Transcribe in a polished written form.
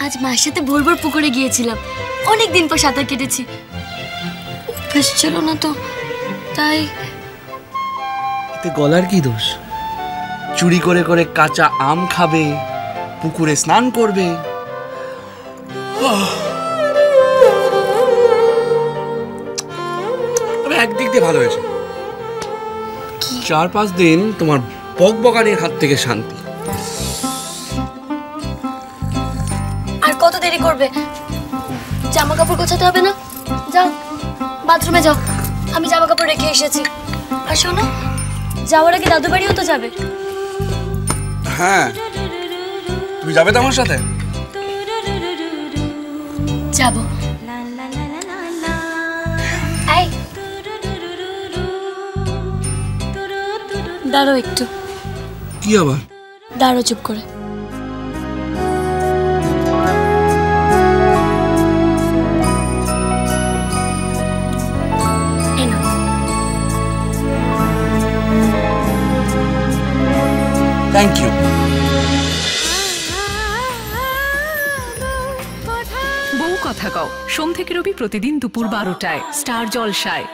আজ মায়ের সাথে ভোর ভোর পুকুরে গিয়েছিলাম, অনেক দিন পর সাঁতার কেটেছি। অভ্যাস ছিল না তো, তাই। এতে গলার কি দোষ? চুরি করে করে কাঁচা আম খাবে, পুকুরে স্নান করবে। তবে একদিক দিয়ে ভালো হয়েছে, 4-5 দিন তোমার বকবকানির হাত থেকে শান্তি। আর কত দেরি করবে? জামা কাপড় গোছাতে হবে না? যাও বাথরুমে যাও, আমি জামা কাপড় রেখে এসেছি। আর শোনো, যাওয়ার আগে দাদু বাড়িও তো যাবে। হ্যাঁ, তুমি যাবে তো আমার সাথে? যাবো। এই দাঁড়ো একটু। কি আবার? দাঁড়ো চুপ করে। Thank you. বউ কথা কও, সোম থেকে রবি প্রতিদিন দুপুর 12টায় স্টার জলসায়।